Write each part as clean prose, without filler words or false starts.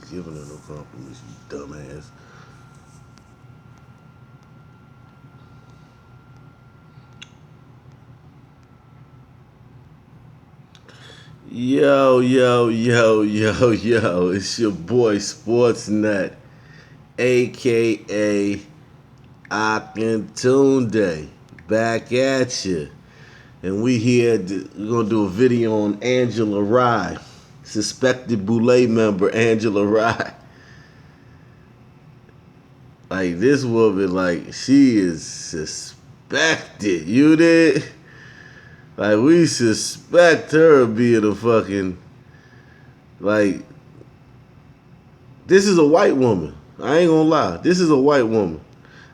giving her no compliments, you dumbass. Yo, yo, yo, yo, yo. It's your boy Sportsnet, aka Akintunde, back at you. And we're gonna do a video on Angela Rye, suspected Boule member Angela Rye. Like, this woman, like, she is suspected. You did? Like, we suspect her of being a fucking, like, this is a white woman. I ain't gonna lie. This is a white woman.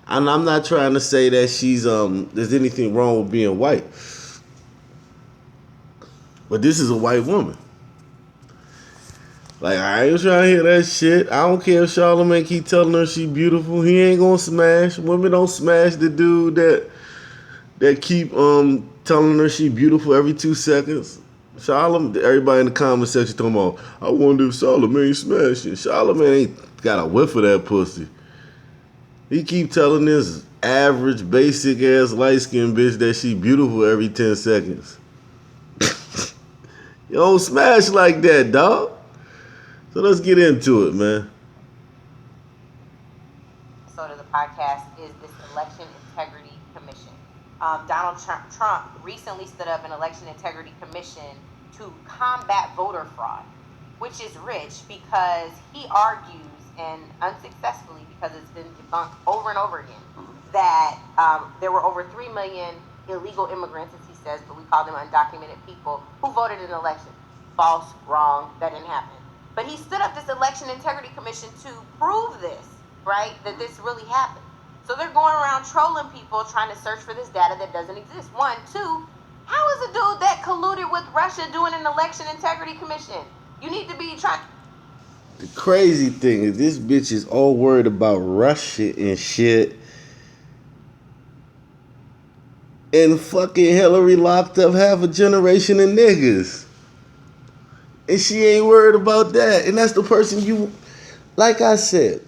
And I'm not trying to say that there's anything wrong with being white. But this is a white woman. Like, I ain't trying to hear that shit. I don't care if Charlamagne keep telling her she beautiful. He ain't gonna smash. Women don't smash the dude that keep telling her she beautiful every 2 seconds. Charlamagne, everybody in the comment section talking about, I wonder if Charlamagne smashing. Charlamagne ain't got a whiff of that pussy. He keep telling this average, basic ass light skinned bitch that she beautiful every 10 seconds. You don't smash like that, dog. So let's get into it, man. So the podcast is this Election Integrity Commission. Donald Trump recently stood up an Election Integrity Commission to combat voter fraud, which is rich because he argues, and unsuccessfully because it's been debunked over and over again, that there were over 3 million illegal immigrants, as he says, but we call them undocumented people, who voted in the election. False, wrong, that didn't happen. But he stood up this Election Integrity Commission to prove this, right, that this really happened. So they're going around trolling people trying to search for this data that doesn't exist. 1, 2, how is a dude that colluded with Russia doing an Election Integrity Commission? You need to be trying. The crazy thing is this bitch is all worried about Russia and shit. And fucking Hillary locked up half a generation of niggas. And she ain't worried about that. And that's the person you, like I said,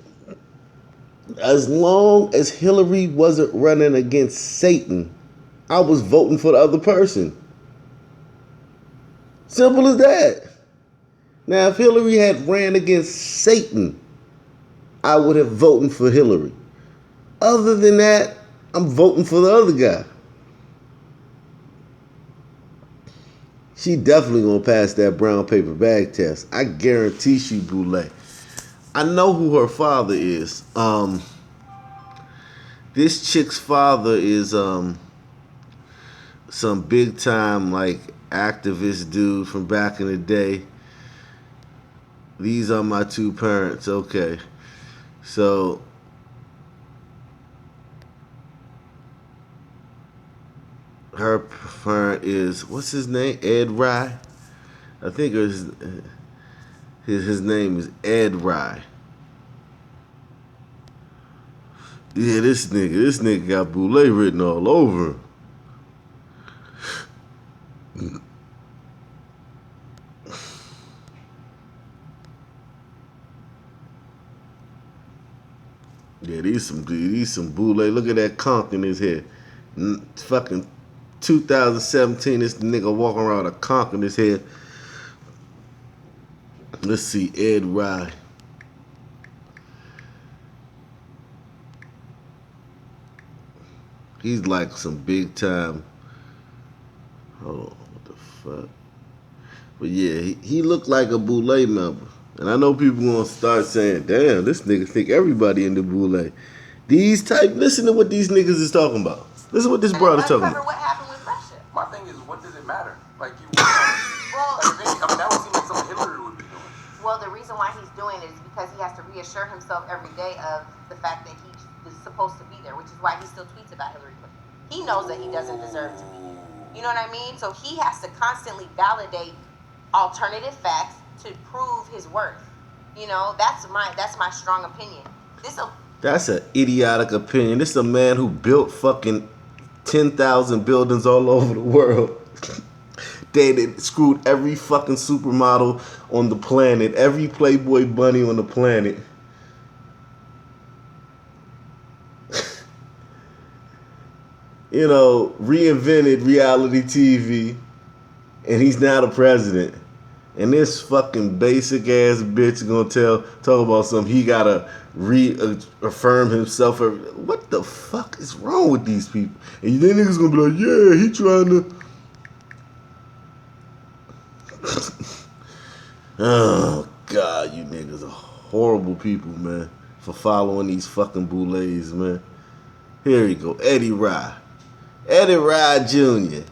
as long as Hillary wasn't running against Satan, I was voting for the other person. Simple as that. Now, if Hillary had ran against Satan, I would have voted for Hillary. Other than that, I'm voting for the other guy. She definitely gonna pass that brown paper bag test. I guarantee she Boule. I know who her father is. This chick's father is some big time like activist dude from back in the day. These are my two parents. Okay, so her parent is, what's his name? Ed Rye. I think his name is Ed Rye. Yeah, this nigga got Boule written all over him. Yeah, these some Boule. Look at that conch in his head. Fucking 2017, this nigga walking around with a conch in his head. Let's see, Ed Rye. He's like some big time. Hold on, what the fuck? But yeah, he looked like a Boule member. And I know people gonna start saying, damn, this nigga think everybody in the Boule. Listen to what these niggas is talking about. Listen to what this brother's talking about. What happened with Russia? My thing is, what does it matter? Like, that would seem like something Hillary would be doing. Well, the reason why he's doing it is because he has to reassure himself every day of the fact that he is supposed to be there, which is why he still tweets about Hillary Clinton. He knows that he doesn't deserve to be there. You know what I mean? So he has to constantly validate alternative facts to prove his worth. You know, that's my strong opinion. That's an idiotic opinion. This is a man who built fucking 10,000 buildings all over the world. They screwed every fucking supermodel on the planet, every Playboy bunny on the planet. You know, reinvented reality TV, and he's now the president. And this fucking basic ass bitch gonna talk about something he gotta reaffirm himself. What the fuck is wrong with these people? And then niggas gonna be like, yeah, he trying to. Oh God, you niggas are horrible people, man, for following these fucking Boules, man. Here you go, Eddie Rye. Eddie Rye Jr.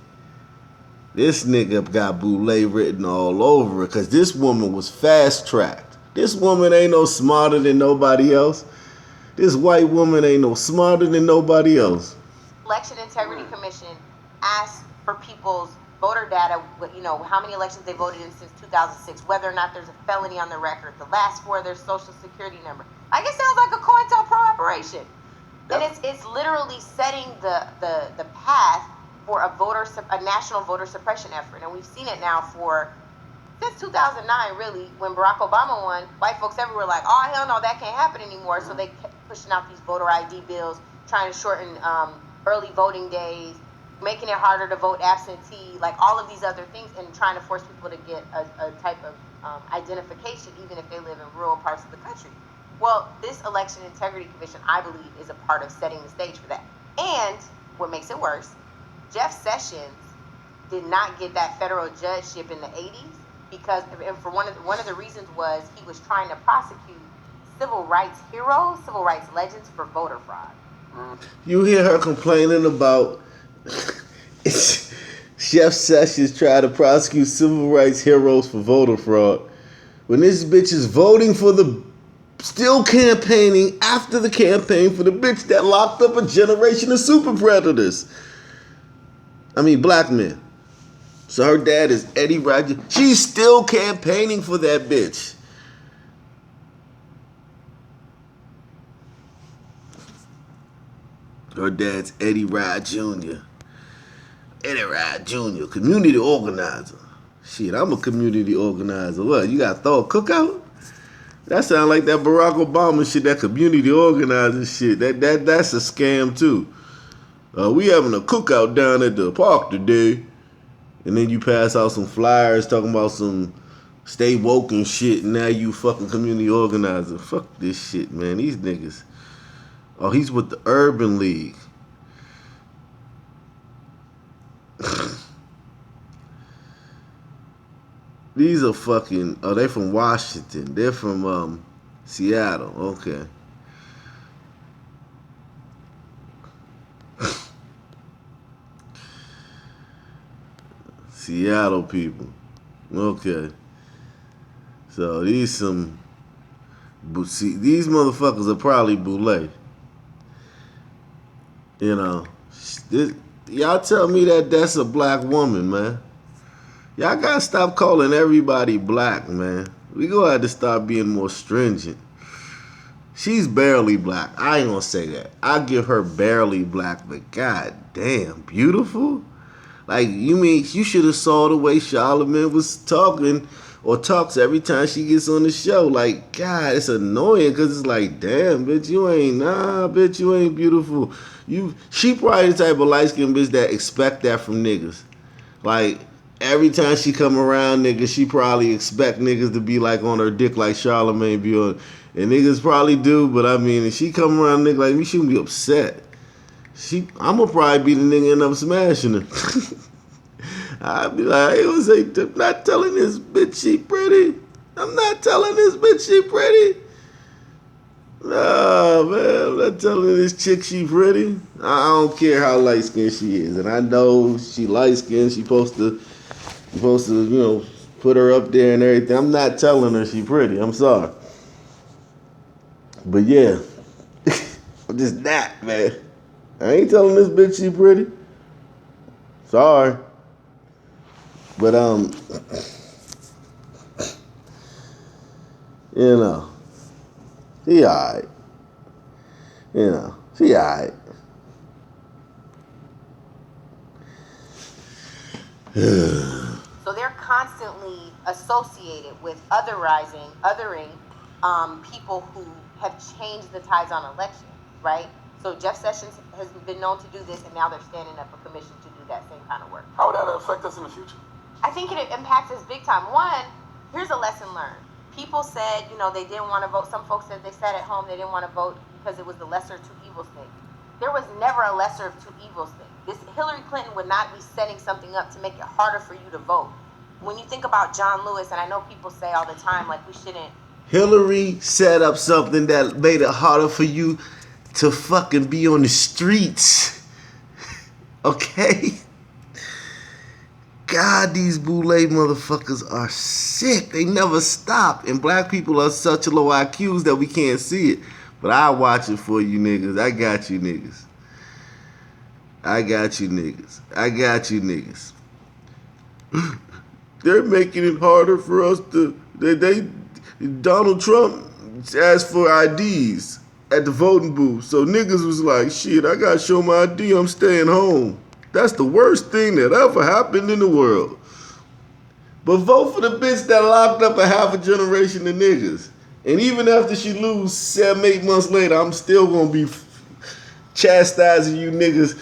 This nigga got Boule written all over it because this woman was fast-tracked. This woman ain't no smarter than nobody else. This white woman ain't no smarter than nobody else. Election Integrity Commission asked for people's voter data, you know, how many elections they voted in since 2006, whether or not there's a felony on the record, the last four of their social security number. Like, it sounds like a COINTELPRO operation. And it's literally setting the path for a national voter suppression effort. And we've seen it now since 2009, really, when Barack Obama won. White folks everywhere were like, oh, hell no, that can't happen anymore. So they kept pushing out these voter ID bills, trying to shorten early voting days, making it harder to vote absentee, like all of these other things, and trying to force people to get a type of identification, even if they live in rural parts of the country. Well, this Election Integrity Commission, I believe, is a part of setting the stage for that. And what makes it worse, Jeff Sessions did not get that federal judgeship in the 80s because, and for one of the reasons was he was trying to prosecute civil rights heroes, civil rights legends for voter fraud. You hear her complaining about Jeff Sessions trying to prosecute civil rights heroes for voter fraud when this bitch is voting for still campaigning after the campaign for the bitch that locked up a generation of super predators. I mean, black men. So her dad is Eddie Rye. She's still campaigning for that bitch. Her dad's Eddie Rye Jr. Eddie Rye Jr., community organizer. Shit, I'm a community organizer. What, you got to throw a cookout? That sound like that Barack Obama shit, that community organizer shit. That's a scam too. We having a cookout down at the park today. And then you pass out some flyers talking about some stay woke and shit, and now you fucking community organizer. Fuck this shit, man. These niggas. Oh, he's with the Urban League. These are fucking, oh, they from Washington. They're from Seattle. Okay. Seattle people. Okay. So these motherfuckers are probably Boule. You know. Y'all tell me that's a black woman, man. Y'all gotta stop calling everybody black, man. We gonna have to start being more stringent. She's barely black. I ain't gonna say that. I give her barely black, but god damn, beautiful. Like, you mean you should have saw the way Charlamagne was talking or talks every time she gets on the show. Like, God, it's annoying because it's like, damn, bitch, you ain't beautiful. She probably the type of light-skinned bitch that expect that from niggas. Like, every time she come around niggas, she probably expect niggas to be like on her dick like Charlamagne be on. And niggas probably do, but I mean, if she come around nigga like me, she gonna be upset. I'ma probably be the nigga end up smashing her. I'd be like, I'm not telling this bitch she pretty. I'm not telling this bitch she pretty. Nah, man, I'm not telling this chick she pretty. I don't care how light skinned she is, and I know she light skinned. She supposed to, put her up there and everything. I'm not telling her she pretty. I'm sorry, but yeah, I'm just not, man. I ain't telling this bitch she pretty. Sorry. But, she alright. She alright. So they're constantly associated with othering people who have changed the tides on elections, right? So Jeff Sessions has been known to do this, and now they're standing up a commission to do that same kind of work. How would that affect us in the future? I think it impacts us big time. One, here's a lesson learned. People said, they didn't want to vote. Some folks said they sat at home, they didn't want to vote because it was the lesser of two evils thing. There was never a lesser of two evils thing. Hillary Clinton would not be setting something up to make it harder for you to vote. When you think about John Lewis, and I know people say all the time, like, we shouldn't. Hillary set up something that made it harder for you to fucking be on the streets. Okay? God, these Boule motherfuckers are sick. They never stop. And black people are such low IQs that we can't see it. But I'll watch it for you niggas. I got you niggas. They're making it harder for us to... Donald Trump asked for IDs at the voting booth. So niggas was like, shit, I gotta show my ID, I'm staying home. That's the worst thing that ever happened in the world. But vote for the bitch that locked up a half a generation of niggas. And even after she lose 7-8 months later, I'm still gonna be chastising you niggas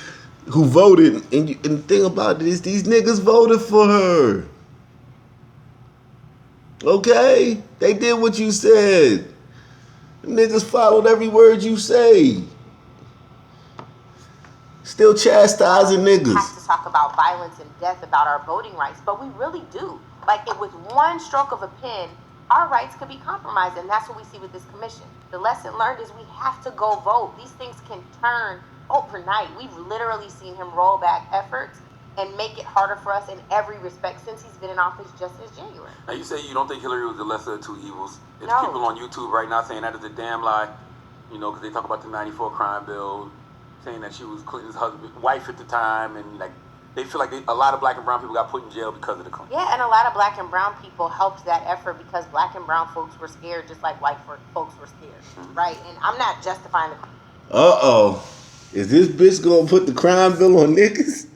who voted. And the thing about it is, these niggas voted for her. Okay? They did what you said. The niggas followed every word you say. Still chastising niggas. We have to talk about violence and death, about our voting rights, but we really do. With one stroke of a pen, our rights could be compromised, and that's what we see with this commission. The lesson learned is we have to go vote. These things can turn overnight. We've literally seen him roll back efforts and make it harder for us in every respect since he's been in office just since January. Now, you say you don't think Hillary was the lesser of two evils. There's No. people on YouTube right now saying that is a damn lie, because they talk about the 94 crime bill, saying that she was Clinton's wife at the time, and they feel like a lot of black and brown people got put in jail because of the Clinton. Yeah, and a lot of black and brown people helped that effort because black and brown folks were scared just like white folks were scared, right? And I'm not justifying the... Uh-oh. Is this bitch gonna put the crime bill on niggas?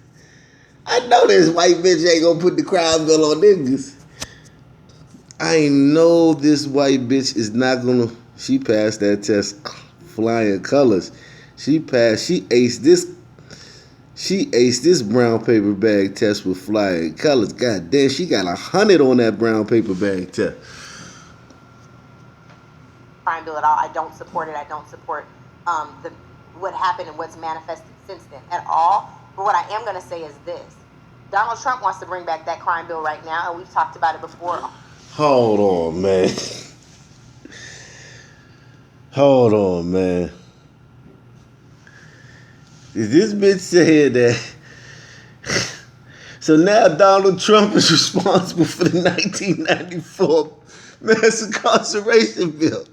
I know this white bitch ain't gonna put the crime bill on niggas. I this white bitch is not gonna... She passed that test flying colors. She aced this brown paper bag test with flying colors. God damn, she got 100 on that brown paper bag test. Crime bill at all. I don't support it. I don't support what happened and what's manifested since then at all. But what I am going to say is this. Donald Trump wants to bring back that crime bill right now, and we've talked about it before. Hold on, man. Is this bitch saying that? So now Donald Trump is responsible for the 1994 mass incarceration bill.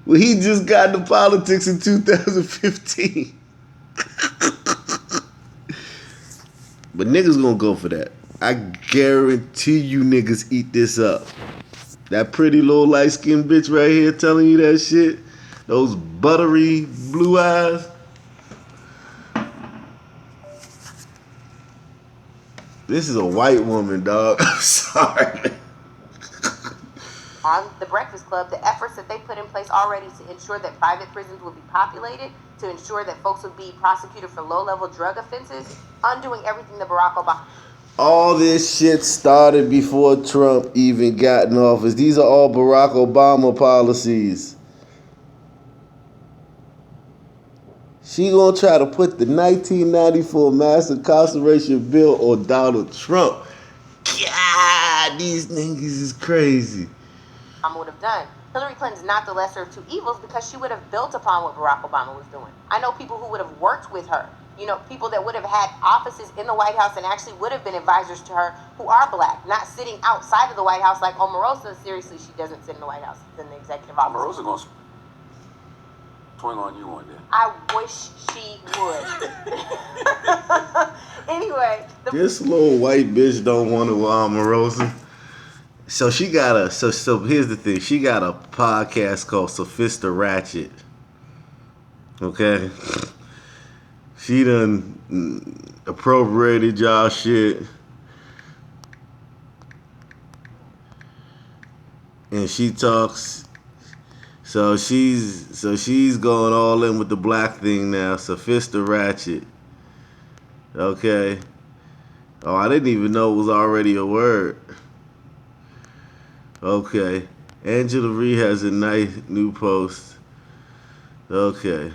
Well, he just got into politics in 2015. But niggas gonna go for that. I guarantee you niggas eat this up. That pretty little light-skinned bitch right here telling you that shit. Those buttery blue eyes. This is a white woman, dog. I'm sorry. On the Breakfast Club, the efforts that they put in place already to ensure that private prisons would be populated, to ensure that folks would be prosecuted for low-level drug offenses, undoing everything that Barack Obama... All this shit started before Trump even got in office. These are all Barack Obama policies. She gonna try to put the 1994 mass incarceration bill on Donald Trump. God, these niggas is crazy. would have done. Hillary Clinton's not the lesser of two evils because she would have built upon what Barack Obama was doing. I know people who would have worked with her. People that would have had offices in the White House and actually would have been advisors to her who are black, not sitting outside of the White House like Omarosa. Seriously, she doesn't sit in the White House. She's in the executive office. Omarosa gonna swing on you one day. I wish she would. Anyway. This little white bitch don't want to Omarosa. So she got a, so here's the thing. She got a podcast called Sophista Ratchet. Okay? She done appropriated y'all shit. and she talks. So she's going all in with the black thing now. Sophista Ratchet. Okay. Oh, I didn't even know it was already a word. Okay. Angela Rye has a nice new post. Okay.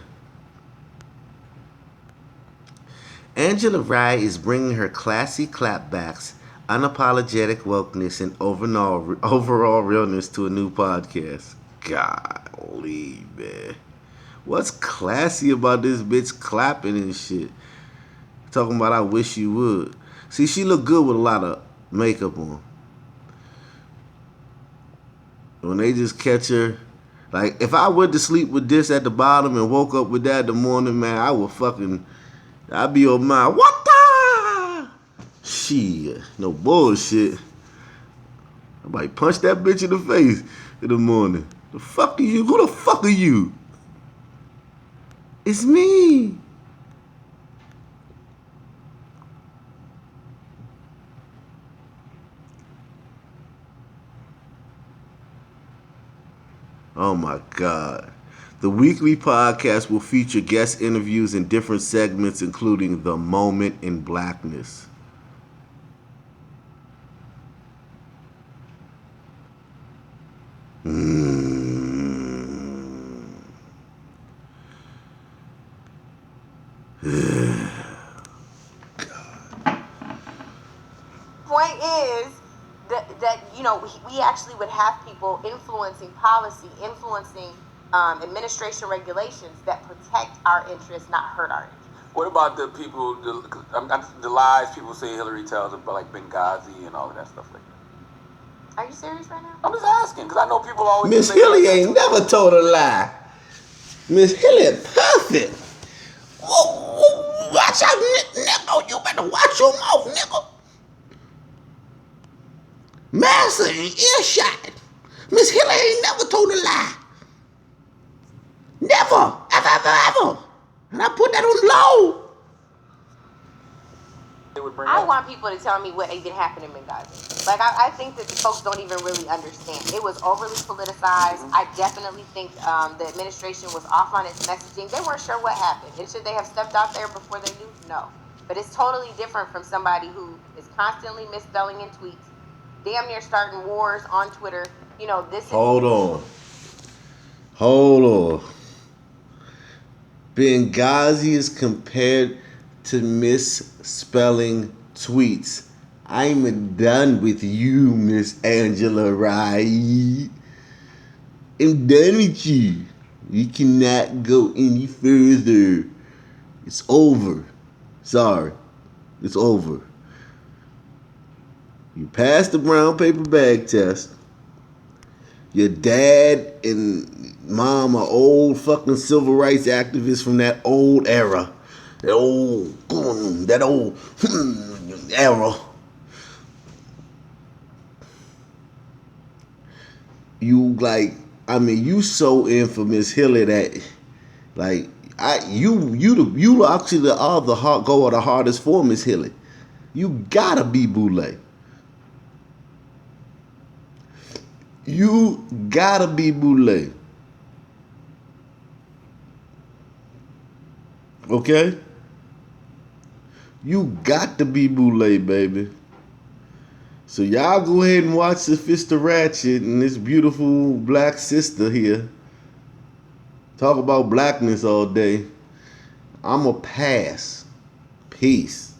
Angela Rye is bringing her classy clapbacks, unapologetic wokeness, and overall realness to a new podcast. Golly, man. What's classy about this bitch clapping and shit? Talking about I wish you would. See, she look good with a lot of makeup on. When they just catch her, like, if I went to sleep with this at the bottom and woke up with that in the morning, man, I would fucking, I'd be on my, what the? Shit, no bullshit. I might punch that bitch in the face in the morning. The fuck are you? Who the fuck are you? It's me. Oh my God. The weekly podcast will feature guest interviews in different segments, including The Moment in Blackness. Point is that you know we actually would have people influencing policy, influencing administration regulations that protect our interests, not hurt our interests. What about the people, the lies people say Hillary tells about like Benghazi and all of that stuff like that? Are you serious right now? I'm just asking because I know people always. Miss Hillary ain't never told a lie. Miss Hillary perfect. Whoa, watch out, nigga. You better watch your mouth, nigga. Master in earshot. Miss Hillary ain't never told a lie. Never. Ever. And I put that on low. I want people to tell me what even happened in Benghazi. Like, I think that folks don't even really understand. It was overly politicized. I definitely think the administration was off on its messaging. They weren't sure what happened. And should they have stepped out there before they knew? No. But it's totally different from somebody who is constantly misspelling in tweets, damn near starting wars on Twitter. You know, this is... Hold on. Benghazi is compared to misspelling tweets. I'm done with you, Miss Angela Rye. I'm done with you. You cannot go any further. It's over. Sorry. It's over. You passed the brown paper bag test. Your dad and mom are old fucking civil rights activists from that old era. That old era. You so infamous, Hillary, that you actually the hardest for Miss Hillary. You gotta be Boule. You gotta be Boule. Okay? You got to be Boule, baby. So y'all go ahead and watch Sophista Ratchet and this beautiful black sister here talk about blackness all day. I'ma pass. Peace.